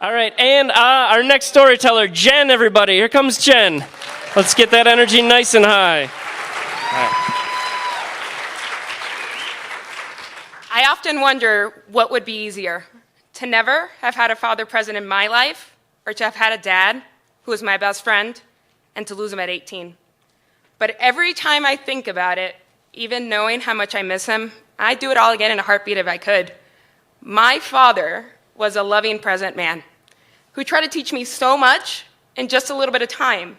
All right, and our next storyteller, Jen, everybody. Here comes Jen. Let's get that energy nice and high. I often wonder what would be easier, to never have had a father present in my life, or to have had a dad who was my best friend, and to lose him at 18. But every time I think about it, even knowing how much I miss him, I'd do it all again in a heartbeat if I could. My father was a loving, present man who tried to teach me so much in just a little bit of time.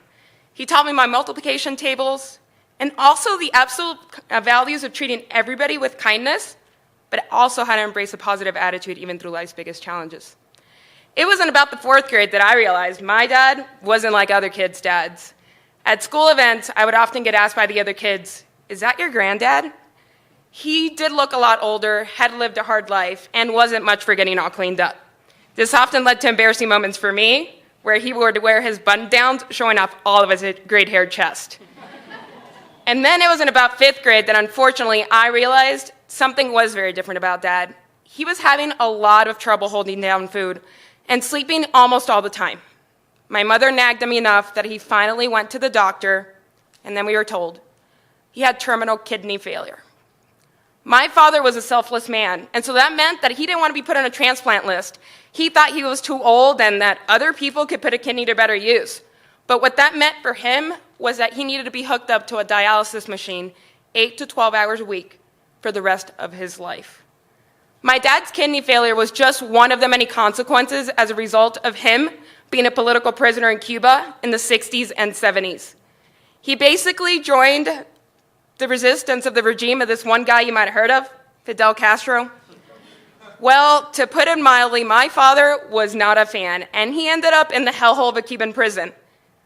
He taught me my multiplication tables and also the absolute values of treating everybody with kindness, but also how to embrace a positive attitude even through life's biggest challenges. It was in about the 4th grade that I realized my dad wasn't like other kids' dads. At school events, I would often get asked by the other kids, "Is that your granddad?" He did look a lot older, had lived a hard life, and wasn't much for getting all cleaned up. This often led to embarrassing moments for me, where he would wear his button-downs, showing off all of his gray-haired chest. And then it was in about 5th grade that unfortunately I realized something was very different about Dad. He was having a lot of trouble holding down food and sleeping almost all the time. My mother nagged him enough that he finally went to the doctor, and then we were told he had terminal kidney failure. My father was a selfless man, and so that meant that he didn't want to be put on a transplant list. He thought he was too old and that other people could put a kidney to better use. But what that meant for him was that he needed to be hooked up to a dialysis machine 8 to 12 hours a week for the rest of his life. My dad's kidney failure was just one of the many consequences as a result of him being a political prisoner in Cuba in the 60s and 70s. He basically joined the resistance of the regime of this one guy you might have heard of, Fidel Castro. Well, to put it mildly, my father was not a fan, and he ended up in the hellhole of a Cuban prison.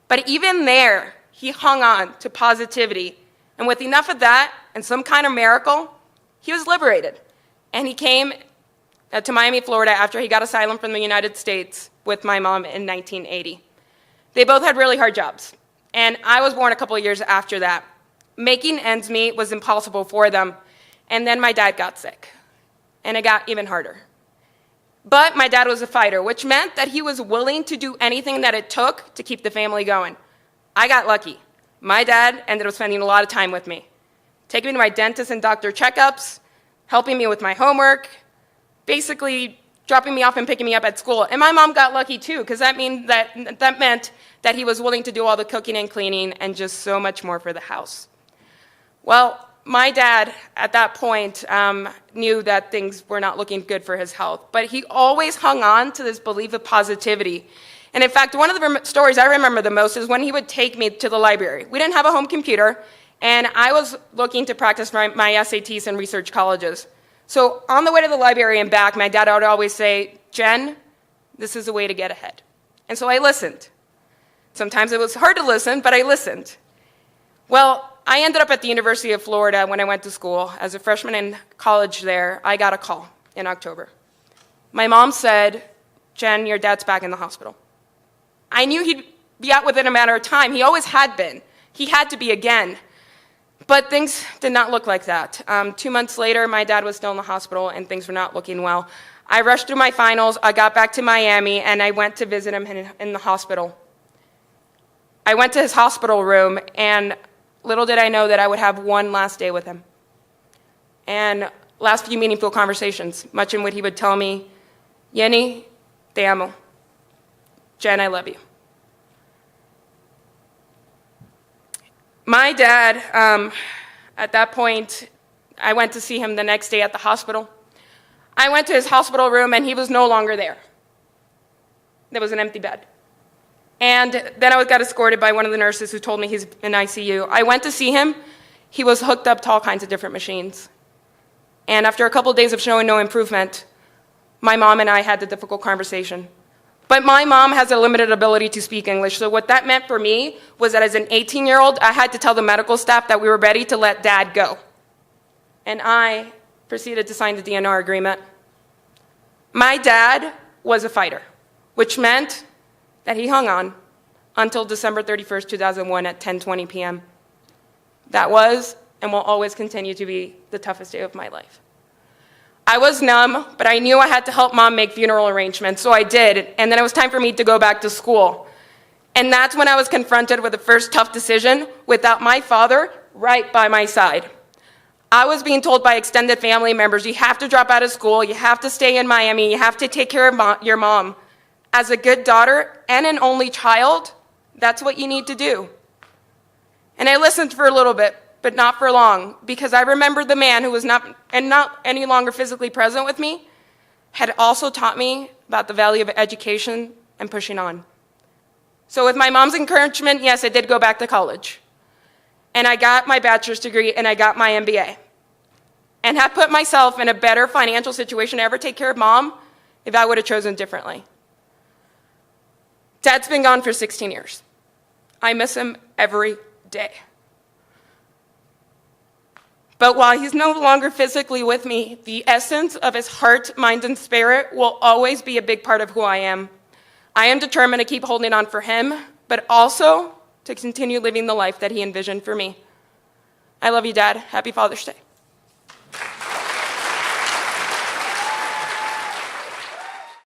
But even there, he hung on to positivity, and with enough of that and some kind of miracle, he was liberated. And he came to Miami, Florida after he got asylum from the United States with my mom in 1980. They both had really hard jobs, and I was born a couple of years after that. Making ends meet was impossible for them, and then my dad got sick, and it got even harder. But my dad was a fighter, which meant that he was willing to do anything that it took to keep the family going. I got lucky. My dad ended up spending a lot of time with me, taking me to my dentist and doctor checkups, helping me with my homework, basically dropping me off and picking me up at school. And my mom got lucky too, because that meant that he was willing to do all the cooking and cleaning and just so much more for the house. Well, my dad, at that point, knew that things were not looking good for his health, but he always hung on to this belief of positivity. And in fact, one of the stories I remember the most is when he would take me to the library. We didn't have a home computer, and I was looking to practice my SATs in research colleges. So on the way to the library and back, my dad would always say, "Jen, this is the way to get ahead." And so I listened. Sometimes it was hard to listen, but I listened. Well, I ended up at the University of Florida when I went to school. As a freshman in college there, I got a call in October. My mom said, "Jen, your dad's back in the hospital." I knew he'd be out within a matter of time. He always had been. He had to be again. But things did not look like that. 2 months later, my dad was still in the hospital, and things were not looking well. I rushed through my finals. I got back to Miami, and I went to visit him in the hospital. I went to his hospital room, and little did I know that I would have one last day with him. And last few meaningful conversations, much in what he would tell me, "Yenny, te amo. Jen, I love you." My dad, at that point, I went to see him the next day at the hospital. I went to his hospital room, and he was no longer there. There was an empty bed. And then I got escorted by one of the nurses who told me he's in ICU. I went to see him. He was hooked up to all kinds of different machines. And after a couple of days of showing no improvement, my mom and I had the difficult conversation. But my mom has a limited ability to speak English, so what that meant for me was that as an 18-year-old, I had to tell the medical staff that we were ready to let Dad go. And I proceeded to sign the DNR agreement. My dad was a fighter, which meant that he hung on until December 31st, 2001 at 10:20 p.m. That was and will always continue to be the toughest day of my life. I was numb, but I knew I had to help Mom make funeral arrangements, so I did, and then it was time for me to go back to school. And that's when I was confronted with the first tough decision without my father right by my side. I was being told by extended family members, you have to drop out of school, you have to stay in Miami, you have to take care of your mom. As a good daughter and an only child, that's what you need to do. And I listened for a little bit, but not for long, because I remembered the man who was not any longer physically present with me had also taught me about the value of education and pushing on. So with my mom's encouragement, yes, I did go back to college. And I got my bachelor's degree and I got my MBA. And have put myself in a better financial situation to ever take care of Mom if I would have chosen differently. Dad's been gone for 16 years. I miss him every day. But while he's no longer physically with me, the essence of his heart, mind, and spirit will always be a big part of who I am. I am determined to keep holding on for him, but also to continue living the life that he envisioned for me. I love you, Dad. Happy Father's Day.